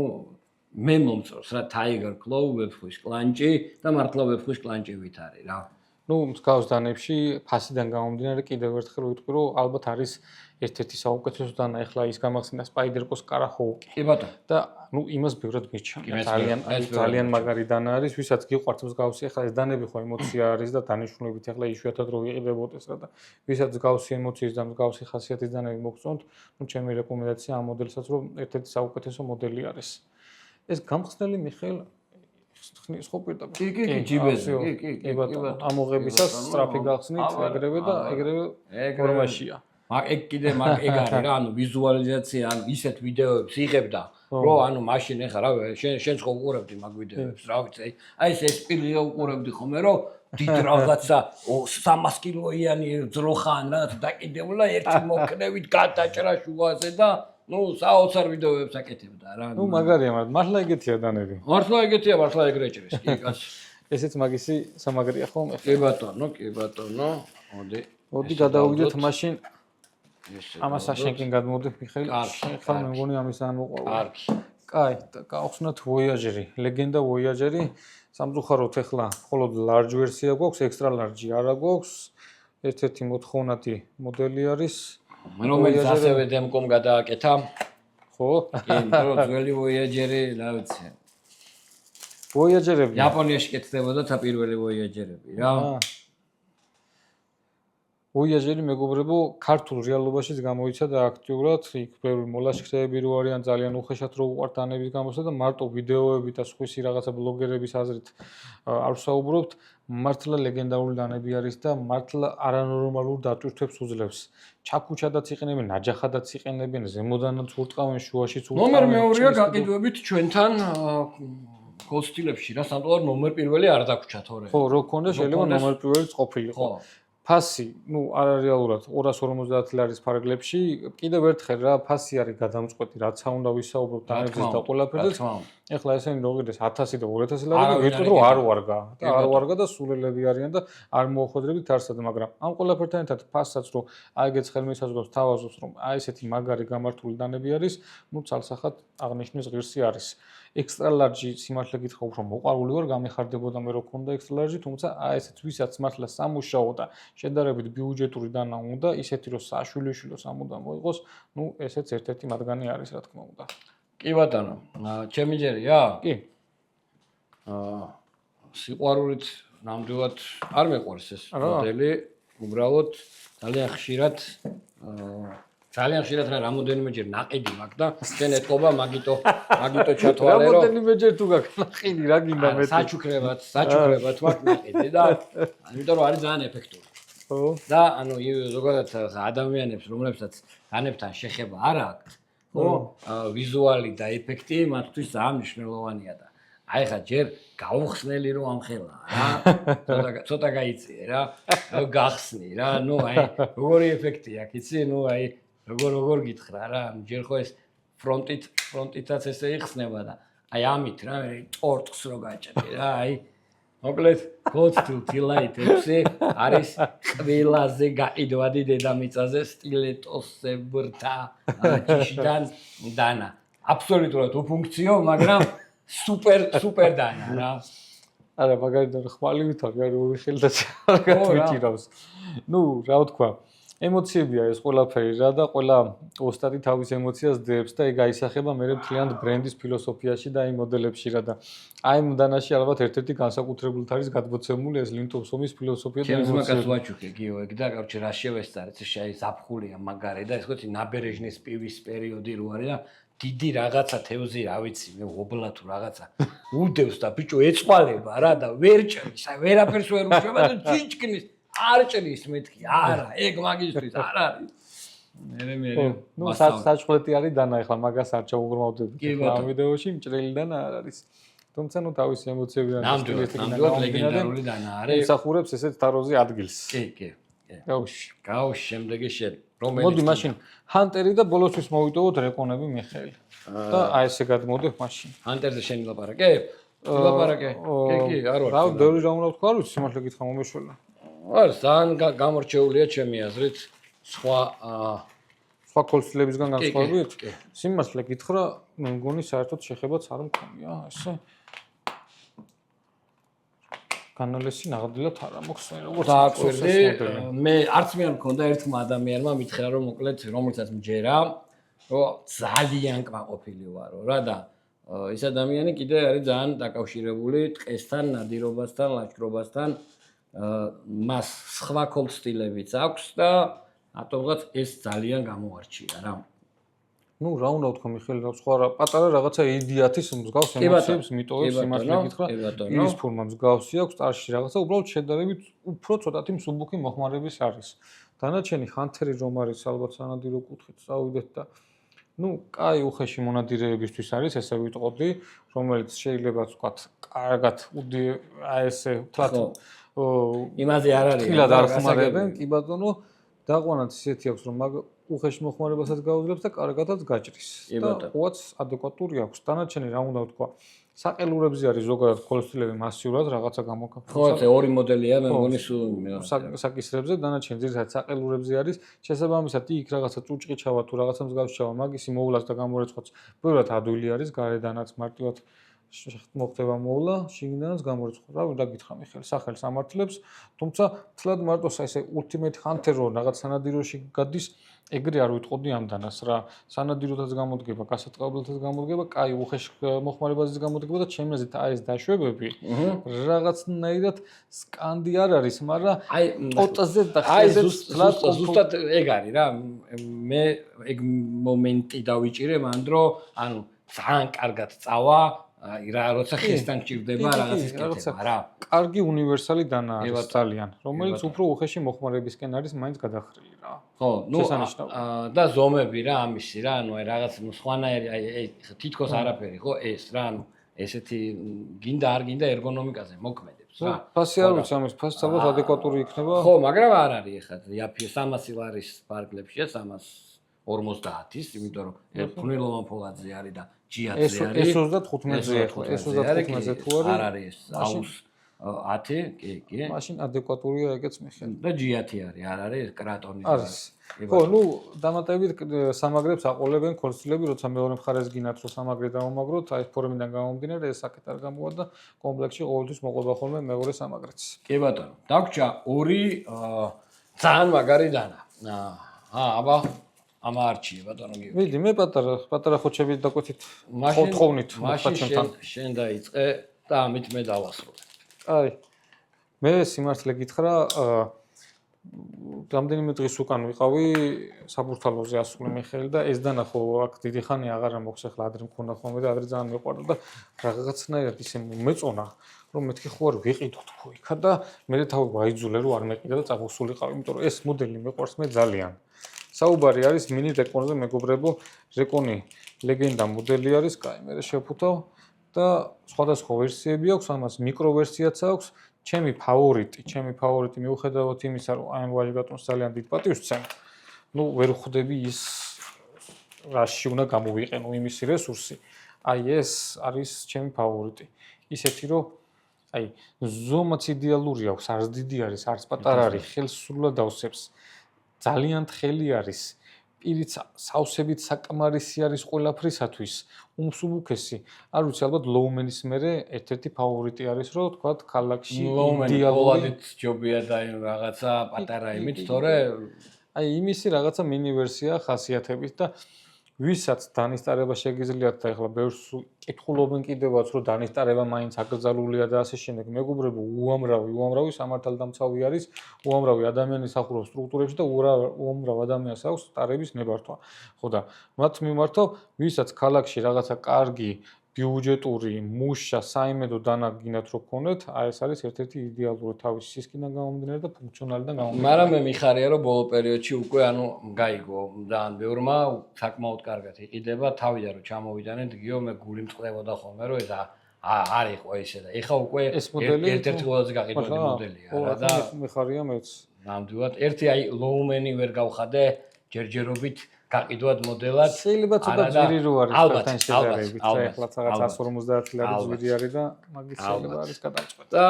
მე მომწონს რა Tiger Claw ვეფხვის კლანჭი და მართლა ვეფხვის კლანჭივით არის რა. ნუ მსგავს დანებში ფასიდან გამომდინარე კიდევ ერთხელ ვიტყვი რომ ალბათ არის ერთ-ერთი საუკეთესო დანა ახლა ის გამახსენდა Spider-Co's Karahawk. კი ბატონო. და ნუ იმას ბევრად მირჩა. ძალიან მაგარი დანა არის, ვისაც გიყვართ მსგავსი ახლა ეს დანები ხო ემოცია არის და დანიშნულებით ახლა იშვიათად რო იყიდებოდეს რა და ვისაც მსგავსი ემოციის და მსგავსი ხასიათის დანები მოგწონთ, ნუ ჩემი რეკომენდაცია ამ მოდელსაც რომ ერთ-ერთი საუკეთესო მოდელი არის. ეს გამხსნელი მიხეილ ხნის ხო პირდაპირ. კი, ჯიბეზე. კი ბატონო, ამოღებისას სტრაფი გახსნით, ეგრევე და ეგრევე ფორმაშია. ეგ კიდე ეგ არის რა, ანუ ვიზუალიზაცია, ანუ ისეთ ვიდეოებს იღებდა, რომ ანუ მაშინ ეხა რა შენ ხო უყურებდი მაგ ვიდეოებს, რა ვიცი, აი ეს სპილი უყურებდი ხოლმე, რომ დიდ რაღაცა 300 კილოიანი ძროხან რა დაკიდებულა ერთი მოქნევით გადაჭრა შუაზე და ნუ საოცარ ვიდეოებს აკეთებდა რა. ნუ მაგარია, მაგრამ მართლა ეგეთია დანები. მართლა ეგეთია, მართლა ეგრე ჭრის, კი კაცი. ესეც მაგისი სამაგრია ხოლმე. კი ბატონო, კი ბატონო. მოდი გადავიდეთ მაშინ ამას შენკენ გადმოდი მიხეილ. ხან მე მგონი ამის ან მოყვა. კარგი. კაი, გავხსნათ Voyager-ი, ლეგენდა Voyager-ი. სამწუხაროდ ახლა მხოლოდ large ვერსია გვაქვს, extra large არა გვაქვს. ერთ-ერთი მოთხოვნადი მოდელი არის. რომელიც ასევე დემკომ გადააკეთა. ხო? კი, იმიტომ ძველი Voyager-ი, რა ვიცი. Voyager-ები იაპონიაში კეთდებოდა და პირველი Voyager-ები რა. ვოიაჟერი მეგობრებო, ქართულ რეალობაშიც გამოიცადა აქტიურად, იქ ბევრი მოლაშქრეები რო არიან, ძალიან უხეშად რო უყვართ დანების გამოსვლა და მარტო ვიდეოები და სხვისი რაღაცა ბლოგერების აზრით არ ვსაუბრობთ, მართლა ლეგენდარული დანები არის და მართლა არანორმალურ დატვირთვებს უძლებს. ჩაქუჩადაც იყენებენ, ნაჯახადაც იყენებენ, ზემოდანაც ურტყავენ, შუაშიც ურტყავენ. ნომერ მეორეა გაყიდვებით ჩვენთან კოსტილებში რა სამწუხაროდ ნომერ პირველი არ დაგვრჩა თორე. ხო, რო გქონდა შეიძლება ნომერ პირველიც ყოფილიყო. ფასი, არარეალურად 250 ლარის ფარგლებში, კიდევ ერთხელ რა, ფასი არის გადამწყვეტი, რაც უნდა ვისაუბროთ დანებზის და ყველაფერზე. ეხლა ესენი როგიდეს 1000 და 2000 ლარი და ვიტყვით რომ არ ვარგა. და არ ვარგა და სულელები არიან და არ მოუხვედრებით არსად, მაგრამ ამ ყველაფერთან ერთად ფასსაც რომ აიგეც ხელმისაწვდომს თავაზობს რომ აი ესეთი მაგარი გამართული დანები არის, ცალსახად აღნიშნვის ღირსი არის. Extra large სიმართლე გითხრა უფრო მოყვარული ვარ, გამიხარდებოდა მე რო ქონდა extra large, თუმცა აი ესეთ ვისაც მართლა სამუშაო და შედარებით ბიუჯეტური დანა უნდა, ისეთი რომ საშვილიშვილო სამუდამო იყოს, ესეც ერთ-ერთი მათგანი არის, რა თქმა უნდა. კი ბატონო, ჩემი ჯერია? კი. სიყვარულით ნამდვილად არ მეყვარს ეს მოდელი, უბრალოდ ძალიან ხშირად რა რამოდენიმეჯერ ნაყიდი მაქვს და შენ ეთყობა მაგიტო ჩათვალე რომ რამოდენიმეჯერ თუ გაქვს ნაყიდი რა გინდა მეტი საჩუქრებად მაქვს ნაყიდი და ამიტომ რომ არის ძალიან ეფექტური. ხო. და ზოგადად ადამიანებს რომლებსაც დანებთან შეხება არ აქვს, ხო, ვიზუალი და ეფექტი მათთვის ძალიან მნიშვნელოვანია და აი ხა ჯერ გაუხსნელი რომ ამხელა რა ცოტა გაიწიე რა გახსნი რა აი როგორი ეფექტი აქვს იცი აი როგორ გითხრა რა ჯერ ხო ეს ფრონტითაც ესე იხსნება და აი ამით რა ტორტს რო გაჭრე რა აი მოკლედ გოთთილაიტებში არის ყველაზე გაიდვადი დედამიწაზე სტილეტოსებრთა ჭიშიდან დანა აბსოლუტურად უფუნქციო მაგრამ super დანა რა არა მაგალითად ხმალი ვითარი არ ვიხილ და არ გათვითირავს რა ვთქვა ემოციებია ეს ყველაფერი რა და ყველა ოსტატი თავის ემოციას დებს და ეგ აისახება მე მთლიანად ბრენდის ფილოსოფიაში და აი მოდელებში რა და აი ამ დანაში ალბათ ერთ-ერთი განსაკუთრებულად არის გადმოცემული ეს ლინტოფსომის ფილოსოფია და ემოცია. ჩემს მაგას ვაჩუქე გიო ეგ და კორჩი რა შევესწარეთ ეს ზაფხულია მაგარი და ეს ხოთი ნაბერეჟნის პივის პერიოდი რო არის და დიდი რაღაცა თევზი რა ვიცი მე ობლა თუ რაღაცა უდევს და ბიჭო ეწყვალება რა და ვერ ჭრის აი ვერაფერს ვერ უშვება და ჭიჭკნის არ ჭრის მეთქი არა ეგ მაგისტრის არ არის მე საჭყლეთი არის დანა ახლა მაგას არ ჩაუღრმავდებით ამ ვიდეოში მჭრელი დანა არ არის თუმცა თავისი ემოციები ნამდვილად ლეგენდარული დანა არის იმსახურებს ესეთ თაროზე ადგილს კი გავში შემდეგი შენ მოდი მაშინ ჰანტერი და ბოლოსთვის მოვიტოვოთ რეკონები მიხეილ და აი ესე გადმოდებ მაშინ ჰანტერზე შენ ლაპარაკე? კი არ ვარ რა ბევრი რა უნდა ვთქვა არ ვიცი სიმართლე გითხრა მომეშველა არ ძალიან გამორჩეულია ჩემი აზრით სხვა კოლსილებისგან განსხვავებით სიმართლე გითხრა მე მგონი საერთოდ შეხებაც არ მქონია ესე განალესი ნაღდილად არ მოხსნე როგორც დააკვირდი მე არც მე არ მქონდა ერთმა ადამიანმა მითხრა რომ მოკლედ რომელსაც მჯერა რომ ძალიან კმაყოფილი ვარო რა და ეს ადამიანი კიდე არის ძალიან დაკავშირებული ტყესთან, ნადირობასთან, ლაშქრობასთან მას სხვა კოლსტილებიც აქვს და ატომღაც ეს ძალიან გამოარჩია რა რა უნდა ვთქვა მიხეილ რა სხვა პატარა რაღაცა იდიათის მსგავს ემოციებს მიტოვებს სიმართლე გითხრა ის ფორმა მსგავსი აქვს ტარში რაღაცა უბრალოდ შედარებით უფრო ცოტათი მსუბუქი მოხმარების არის დანარჩენი ხანთერი რომ არის ალბათ სანადირო კუთხით წავიდეთ და კაი უხეში მონადირეებისთვის არის ესე ვიტყოდი რომელიც შეიძლება ვთქვათ კარგად აი ესე ვთქვათ იმაზე არ არის თილად არ ხმარებენ კი ბატონო დაყვანათ ისეთი აქვს რომ უხეში მოხმარებასაც გაუძლებს და კარგადაც გაჭრის და ყუაც ადეკვატური აქვს დანარჩენი რა უნდა ვთქვა საყელურებზე არის ზოგადად კოლსტილები მასიურად რაღაცა გამოკაფრთხილება ხო ეს ორი მოდელია მე მგონი საკისრებზე დანარჩენი ძირითადად საყელურებზე არის შესაბამისად იქ რაღაცა წუჭყი ჩავა თუ რაღაცა მსგავსი ჩავა მაგისი მოვლას და გამორეცხვაც ბევრად ადვილი არის გარედანაც მარტივად მოხდება მოვლა, შიგნიდანაც გამორიცხვა. რა უნდა გითხრა მიხეილ, სახელს ამართლებს, თუმცა თლად მარტო ესე ultimate hunter რო რაღაც სანადიროში გადის, ეგრე არ ვიტყოდი ამ დანას რა. სანადიროთაც გამოდგება, გასატყაბლთაც გამოდგება, კაი უხეშ მოხმარებაზეც გამოდგება და ჩემი აზრით აი ეს დაშვებები რაღაცნაირად სკანდი არ არის, მაგრამ ტოტაზე და ხეზე ზუსტად ეგ არის რა. მე ეგ მომენტი დავიჭირე მან დრო, ანუ ძალიან კარგად წავა, რა როცა ხესთან ჭირდება რაღაცის კეთება რა. კარგი უნივერსალი დანა არის ძალიან, რომელიც უფრო უხეში მოხმარებისკენ არის მაინც გადახრილი რა. ხო, ნუ და ზომები რა ამისი რა, ანუ აი რაღაც სხვანაირი აი თითქოს არაფერი ხო ეს რა, ანუ ესეთი გინდა არ გინდა ერგონომიკაზე მოქმედებს რა. ფასი არ ვიცი ამის, ფასი ალბათ ადეკვატური იქნება. ხო, მაგრამ არ არის ეხლა იაფია 300 ლარის პარკლებში 350-ის, იმიტომ რომ ფუნელოვან ფოლადზე არის და ჯიათზე არის. ეს 35-ზე ახლა, ეს 35-ზე თუ არის. არ არის აუს 10, კი. მაშინ ადეკვატურია ეგეც მიხეილ. და ჯიათი არის, არ არის კრატონი. არის. ხო, ნუ დამატებით სამაგრებს აყოლებენ ქორწილები, როცა მეორე მხარეს გინათ რომ სამაგრე დაუმაგროთ, აი ფორმიდან გამომდინარე ეს საკეთ არ გამოვა და კომპლექსში ყოველთვის მოყვება ხოლმე მეორე სამაგრეც. კი ბატონო, დაგვრჩა ორი ძალიან მაგარი დანა. აბა ამა არჩიე ბატონო გიო. მიდი, მე პატარა ხოჩებით დაკვეთით ხოვნით მაშინ შენ დაიწყე და ამით მე დავასრულე. აი. მე სიმართლე გითხრა, რამდენიმე დღის უკან ვიყავი საბურთალოზე ასული მიხეილ და ეს დანა ხო აქ დიდი ხანი აღარ მოხს ახლა ადრე მქონდა ხოლმე და ადრე ძალიან მეყვარდა და რაღაცნაირად ისე მეწონა რომ მეთქი ხო არ ვიყიდოთ ხო იქა და მე თავი ვაიძულე რომ არ მეყიდა და წამოსულიყავ, იმიტომ რომ ეს მოდელი მეყვარს მე ძალიან. საუბარი არის mini Recon-ზე მეგობრებო, Recon-ი ლეგენდა მოდელი არის, კაი, მე შევფუთავ და სხვადასხვა ვერსიები აქვს, ამას მიკრო ვერსიაც აქვს. ჩემი ფავორიტი მიუხედავად იმისა, რომ აი ამ ვაჟგატონს ძალიან დიდ პატივს ვცემ. ნუ ვერ ხვდები ის რაში უნდა გამოვიყენო იმისი რესურსი. აი ეს არის ჩემი ფავორიტი. ისეთი რომ აი ზომაც იდეალური აქვს, არც დიდი არის, არც პატარა არის, ხელს სრულად ავსებს. ძალიან თხელი არის. პირიც სავსებით საკმარისი არის ყველაფრისათვის. უმსუბუქესი, არ ვიცი, ალბათ ლოუმენის მერე ერთ-ერთი ფავორიტი არის, რომ თქვათ ქალაქში იდეალურად ჯობია და რაღაცა პატარა იმით, თორე აი იმისი რაღაცა მინი ვერსია ხასიათებით და ვისაც დანისტარება შეგიძლიათ და ეხლა ბევრს კითხულობენ კიდევაც, რომ დანისტარება მაინც აკრძალულია და ასე შემდეგ. მეგობრებო, უამრავი სამართალდამცავი არის, უამრავი ადამიანი სახურავს სტრუქტურებში და უამრავ ადამიანს აქვს სტარების ნებართვა. ხო და მათ მიმართავ, ვისაც ქალაქში რაღაცა კარგი ბიუჯეტური, მუშა, საიმედო დანა გინდათ რომ გქონდეთ, აი ეს არის ერთ-ერთი იდეალური თავის სისკიდან გამომდინარე და ფუნქციონალიდან გამომდინარე. მაგრამ მე მიხარია რომ ბოლო პერიოდში უკვე ანუ გაიგო ძალიან ბევრმა საკმაოდ კარგად იყიდება, თავიდან რომ ჩამოვიდანეთ, გიო მე გული მწყდებოდა ხოლმე რომ ეს არ იყო ესე და ეხა უკვე ერთ-ერთი ყველაზე გაყიდვადი მოდელია რა და მიხარია მეც. ნამდვილად ერთი აი ლოუმენი ვერ გავხადე ჯერჯერობით გაყიდვად მოდელად. შეიძლება ცოტა ძვირი რო არის ფერთან შედარებით. ეხლა რაღაც 150 ლარი ძვირი არის და მაგით შეიძლება არის გადამწყვეტი. და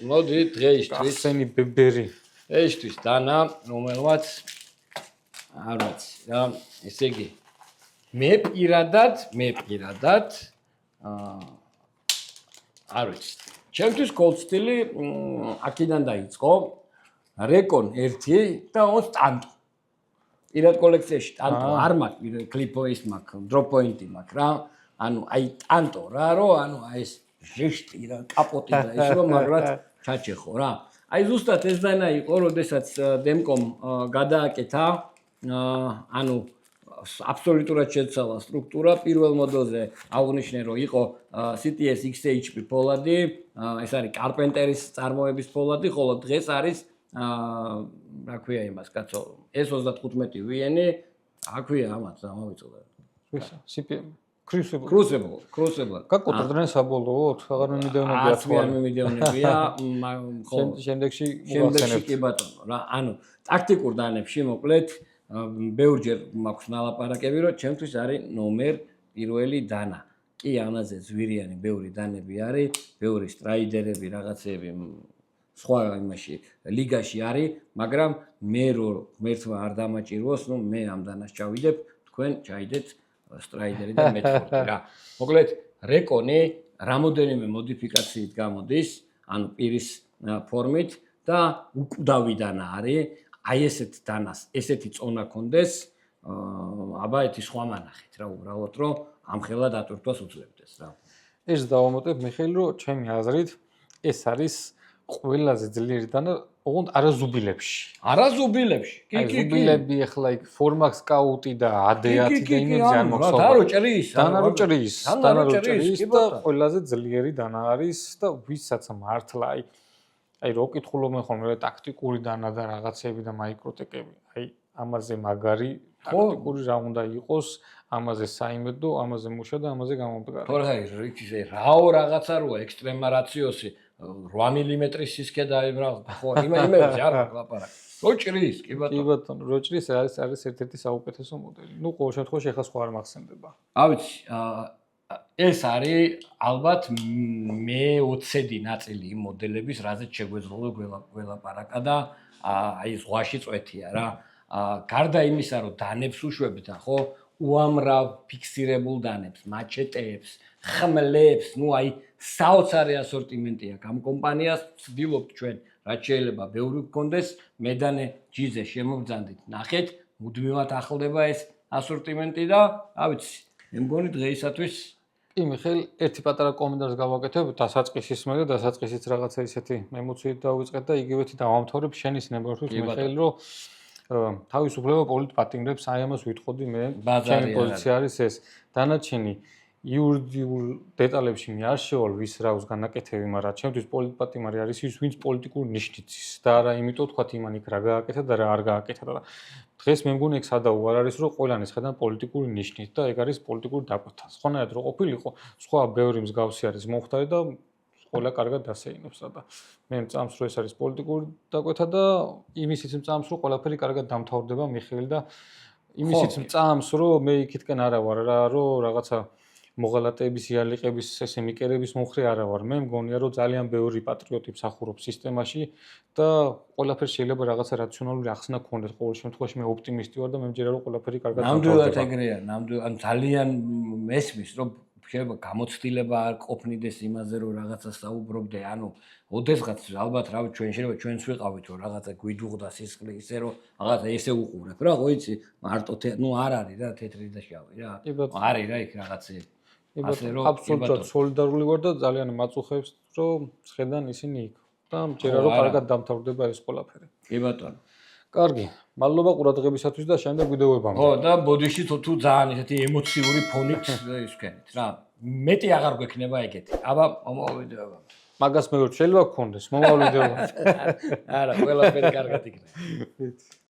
მოდი დღეისთვის ახსენი ბებერი. ეისთვის დანა, რომელმაც არ ვიცი რა, ესე იგი მე პირადად არ ვიცი. ჩემთვის cold style აქედან დაიწყო Recon 1 და ოს ტანტო. პირად კოლექციაში ტანტო არ მაქვს, კლიპოის მაქვს, დროპ-პოინტი მაქვს რა. ანუ აი ტანტო რა, რომ ანუ აი ეს ჟეშტი რა, კაპოტი და ეს რომ მაგრად ჩაჩეხო რა. აი ზუსტად ეს დანა იყო, როდესაც დემკომ გადააკეთა, ანუ აბსოლუტურად შეცვალა სტრუქტურა. პირველ მოდელზე აღნიშნე რომ იყო CTS XHP ფოლადი, ეს არის კარპენტერის წარმოების ფოლადი, ხოლო დღეს არის რა ქვია იმას კაცო, S35 ვიენი, აქვია ამაც ამოვიწოდა. ვისა, CPM Crucible. გაკოტრდნენ საბოლოოდ, აღარ მიმიდევნებია თქვა. არ მიმიდევნებია, ხო. შემდეგში კი ბატონო, რა, ანუ ტაქტიკურ დანებში მოკლედ ბევრჯერ მაქვს ნალაპარაკები, რომ ჩემთვის არის ნომერ პირველი დანა. კი, ამაზე ზვირიანი ბევრი დანები არის, ბევრი სტრაიდერები, რაღაცეები სხვა იმაში ლიგაში არის, მაგრამ მე რო ღმერთმა არ დამაჭიროს, ნუ მე ამ დანას ჩავიდებ, თქვენ ჩაიდეთ სტრაიდერი და მეტფორდი რა. მოკლედ Recon-ი რამოდენიმე მოდიფიკაციით გამოდის, ანუ პირის ფორმით და უკვდავიდან არის, აი ესეთ დანას, ესეთი წონა კონდეს, აბა ეთი სხვა მანახეთ რა, უბრალოდ რომ ამხელა დატვირთვას უძლებდეს რა. ეს დავამატებ მიხეილ, რომ ჩემი აზრით ეს არის ყველაზე ძლიერი დანა, ოღონდ არაზუბილებში. არაზუბილებში. კი, კი, ზუბილები ახლა იქ ფორმაქ სკაუტი და AD10 და იმებზე არ მოხსოვს. დარო ჭრის, დანარო ჭრის კი და ყველაზე ძლიერი დანა არის და ვისაც მართლა აი რო კითხულობ მე ხოლმე ტაქტიკური დანა და რაღაცები და მაიკროტეკები. აი ამაზე მაგარი ტაქტიკური რა უნდა იყოს, ამაზე საიმედო, ამაზე მუშა და ამაზე გამომდგარი. თორე აი რაო რაღაცა როა ექსტრემა რაციოსი 8 მმ-ის სისქე და ხო იმეზე არ ლაპარაკ. რო ჭრის, კი ბატონო. კი ბატონო, რო ჭრის არის ერთ-ერთი საუკეთესო მოდელი. ნუ ყოველ შემთხვევაში ახლა სხვა არ მახსენდება. ავიცი, ეს არის ალბათ მე-20 ნაწილი იმ მოდელების, რაზეც შეგვეძლო გველაპარაკა და აი ზღვაში წვეთია რა. გარდა იმისა, რომ დანებს უშვებთ, ხო, უამრავ ფიქსირებულ დანებს, მაჩეტეებს, ხმლებს, ნუ აი საოცარი ასორტიმენტი აქვს ამ კომპანიას, ვცდილობთ ჩვენ, რაც შეიძლება ბევრი გქონდეს, მედანე ჯიზე შემოგძანდით, ნახეთ, მუდმივად ახლდება ეს ასორტიმენტი და ავიცი, მე მგონი დღეისათვის კი, მიხეილ, ერთი პატარა კომენტარს გავაკეთებ დასაწყისის მე და დასაწყისიც რაღაცა ისეთი ემოციით დავიწყეთ და იგივეთი დავამთავრებ შენის ნებართვით მიხეილ, რომ თავისუფლება პოლიტპატიმრებს აი ამას ვიტყოდი მე, ჩემი პოზიცია არის ეს. დანარჩენი იურიდიულ დეტალებში მე არ შევალ ვის რავს განაკეთები, მაგრამ ჩემთვის პოლიტპატიმარი არის ის, ვინც პოლიტიკურ ნიშნით ის და არა იმიტომ თქვათ იმან იქ რა გააკეთა და რა არ გააკეთა და დღეს მე მგონი ეგ სადაუ არ არის, რომ ყველანი ხედავ პოლიტიკური ნიშნით და ეგ არის პოლიტიკური დაკვეთა. სხვანაირად რო ყოფილიყო, სხვა ბევრი მსგავსი არის მომხდარი და ყველა კარგად დასეინობს და მე მწამს რომ ეს არის პოლიტიკური დაკვეთა და იმისიც მწამს რომ ყველაფერი კარგად დამთავრდება მიხეილ და იმისიც მწამს რომ მე იქითკენ არა ვარ რა რომ რაღაცა მოღალატეების იალიყების ესე მიკერების მომხრე არა ვარ მე მგონია რომ ძალიან ბევრი პატრიოტი მსახურობს სისტემაში და ყველაფერი შეიძლება რაღაცა რაციონალური ახსნა გქონდეს ყოველ შემთხვევაში მე ოპტიმისტი ვარ და მე მჯერა რომ ყველაფერი კარგად დამთავრდება ნამდვილად ეგრეა ნამდვილად ძალიან მესმის რომ შეიძლება გამოცდილება არ ყოფნიდეს იმაზე რომ რაღაცა საუბრობდე ანუ ოდესღაც ალბათ რა ჩვენ შეიძლება ჩვენც ვიყავით რომ რაღაცა გვიდუღდა სისხლი ისე რომ რაღაცა ესე უყურებ რა ხო იცი მარტო ნუ არ არის რა თეთრი და შავი რა არის რა იქ რაღაცები ასე რომ აბსოლუტურად სოლიდარული ვარ და ძალიან მაწუხებს რომ შედან ისინი იქ და მჯერა რომ კარგად დამთავრდება ეს ყველაფერი კი ბატონო კარგი მადლობა ყურადღებისათვის და შემდეგ ვიდეოებამდე ხო და ბოდიში თუ ძალიან ესეთი ემოციური ფონით ის ვქენით რა მეტი აღარ გვექნება ეგეთი აბა მომავალ ვიდეოებამდე მაგას მე ვერ შეიძლება გქონდეს მომავალ ვიდეოებამდე არა ყველაფერი კარგად იქნება